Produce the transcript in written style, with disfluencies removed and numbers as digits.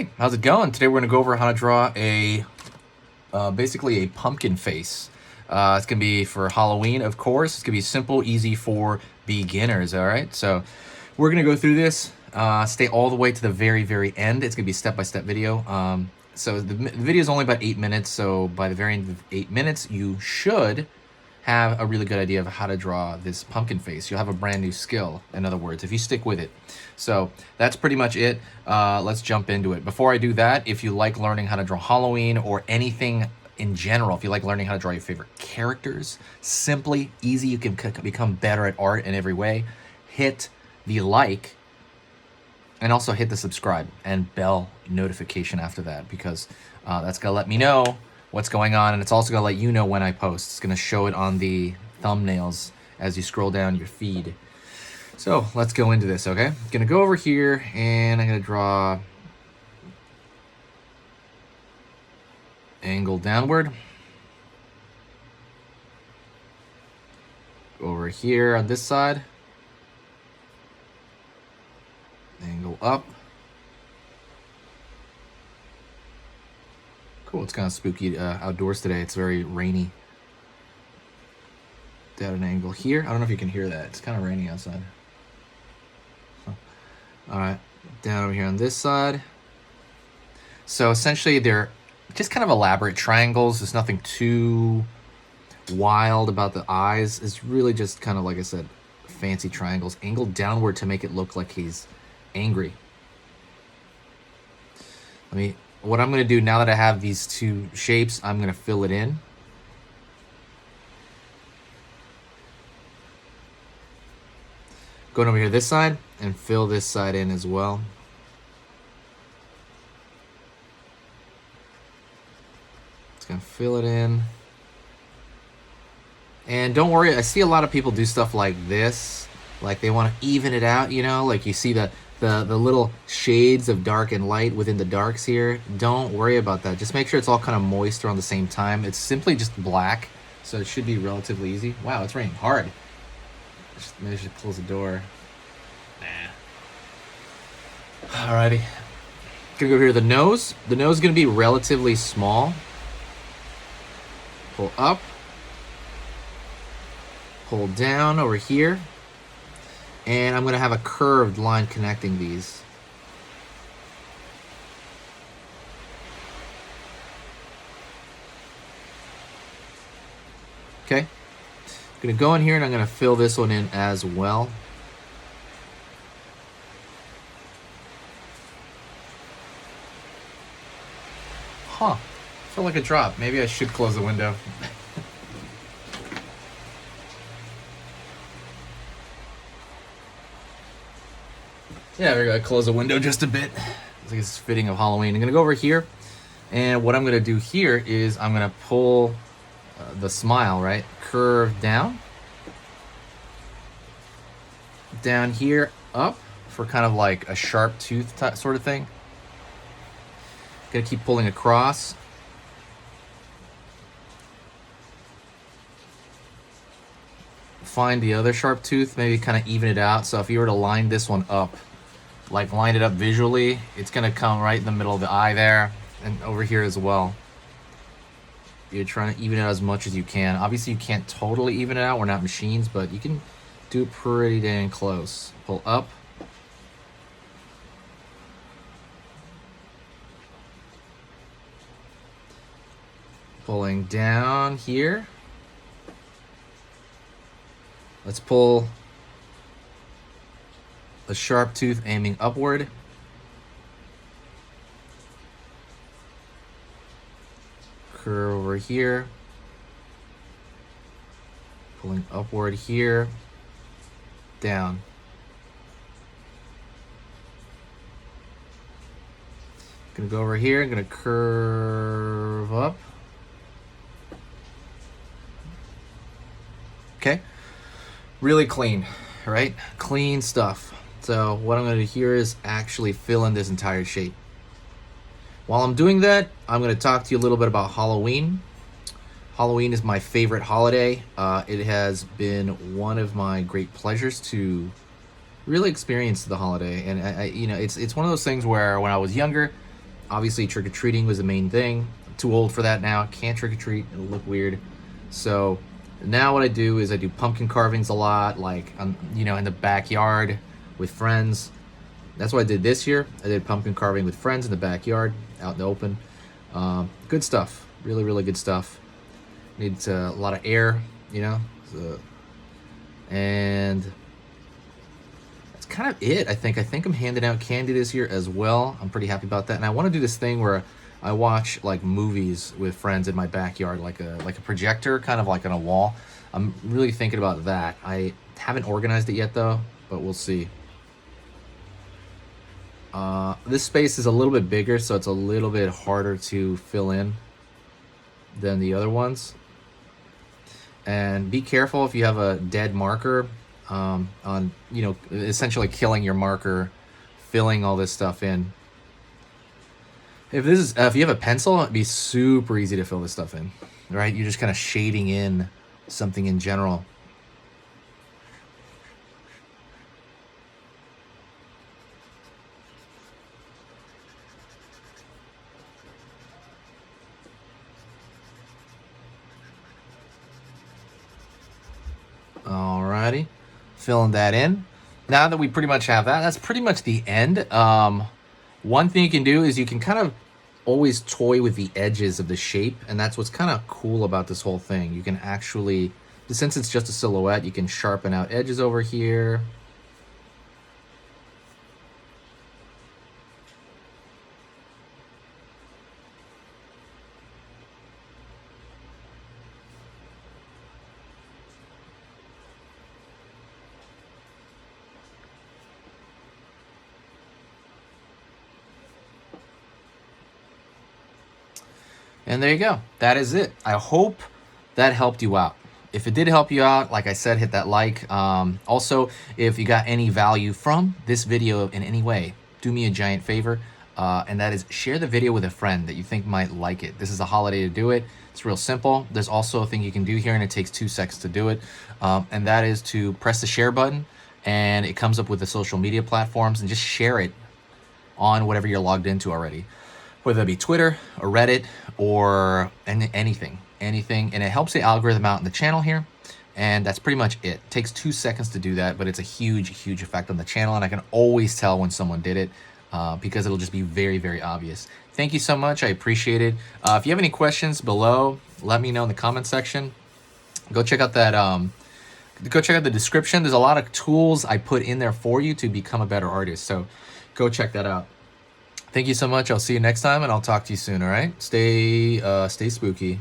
Hey, how's it going? Today we're going to go over how to draw a basically a pumpkin face. It's going to be for Halloween, of course. It's going to be simple, easy for beginners, all right? So we're going to go through this, stay all the way to the very, very end. It's going to be a step-by-step video. So the video is only about 8 minutes, so by the very end of 8 minutes, you should have a really good idea of how to draw this pumpkin face. You'll have a brand new skill, in other words, if you stick with it. So that's pretty much it. Let's jump into it. Before I do that, if you like learning how to draw Halloween or anything in general, if you like learning how to draw your favorite characters, simply, easy, you can become better at art in every way, hit the like and also hit the subscribe and bell notification after that, because that's gonna let me know what's going on, and it's also gonna let you know when I post. It's gonna show it on the thumbnails as you scroll down your feed. So let's go into this, okay? I'm gonna go over here and I'm gonna draw angle downward. Over here on this side, angle up. Cool, it's kind of spooky outdoors today. It's very rainy. Down an angle here. I don't know if you can hear that. It's kind of rainy outside. All right, down over here on this side. So essentially they're just kind of elaborate triangles. There's nothing too wild about the eyes. It's really just kind of, like I said, fancy triangles. Angled downward to make it look like he's angry. What I'm gonna do now that I have these two shapes, I'm gonna fill it in. Going over here this side and fill this side in as well. It's gonna fill it in. And don't worry, I see a lot of people do stuff like this. Like they want to even it out, you know? Like you see the little shades of dark and light within the darks here. Don't worry about that. Just make sure it's all kind of moist around the same time. It's simply just black, so it should be relatively easy. Wow, it's raining hard. Maybe I should close the door. Nah. Alrighty. Gonna go here to the nose. The nose is gonna be relatively small. Pull up. Pull down over here. And I'm gonna have a curved line connecting these. Okay. I'm gonna go in here and I'm gonna fill this one in as well. Huh. Felt like a drop. Maybe I should close the window. Yeah, we're gonna close the window just a bit. I think it's fitting of Halloween. I'm gonna go over here, and what I'm gonna do here is I'm gonna pull the smile, right? Curve down. Down here, up, for kind of like a sharp tooth sort of thing. Gonna keep pulling across. Find the other sharp tooth, maybe kind of even it out. So if you were to line this one up, like line it up visually, it's gonna come right in the middle of the eye there, and over here as well. You're trying to even it out as much as you can. Obviously you can't totally even it out, we're not machines, but you can do it pretty dang close. Pull up. Pulling down here. Let's pull a sharp tooth aiming upward. Curve over here. Pulling upward here. Down. Gonna go over here, I'm gonna curve up. Okay. Really clean, right? Clean stuff. So what I'm gonna do here is actually fill in this entire shape. While I'm doing that, I'm gonna talk to you a little bit about Halloween. Halloween is my favorite holiday. It has been one of my great pleasures to really experience the holiday. And I you know, it's one of those things where when I was younger, Obviously, trick-or-treating was the main thing. I'm too old for that now. Can't trick-or-treat. It'll look weird. So now what I do is I do pumpkin carvings a lot, like, you know, in the backyard with friends. That's what I did this year. I did pumpkin carving with friends in the backyard, out in the open. Good stuff. Really, really good stuff. Needs a lot of air, you know. So, and that's kind of it, I think. I think I'm handing out candy this year as well. I'm pretty happy about that. And I want to do this thing where I watch like movies with friends in my backyard, like a projector, kind of like on a wall. I'm really thinking about that. I haven't organized it yet though, but we'll see. This space is a little bit bigger, so it's a little bit harder to fill in than the other ones. And be careful if you have a dead marker on, you know, essentially killing your marker, filling all this stuff in. If you have a pencil, it'd be super easy to fill this stuff in, right? You're just kind of shading in something in general. Alrighty, filling that in. Now that we pretty much have that, that's pretty much the end. One thing you can do is you can kind of always toy with the edges of the shape, and that's what's kind of cool about this whole thing. You can actually, since it's just a silhouette, you can sharpen out edges over here. And there you go. That is it. I hope that helped you out. If it did help you out, like I said, hit that like. Also, if you got any value from this video in any way, do me a giant favor, and that is share the video with a friend that you think might like it. This is a holiday to do it. It's real simple. There's also a thing you can do here, and it takes 2 seconds to do it, and that is to press the share button, and it comes up with the social media platforms, and just share it on whatever you're logged into already, whether it be Twitter or Reddit or anything, and it helps the algorithm out in the channel here. And that's pretty much it. It takes 2 seconds to do that, but it's a huge effect on the channel, and I can always tell when someone did it because it'll just be very obvious. Thank you so much. I appreciate it. If you have any questions below, let me know in the comment section. Go check out that go check out the description. There's a lot of tools I put in there for you to become a better artist, so go check that out. Thank you so much. I'll see you next time, and I'll talk to you soon, all right? Stay spooky.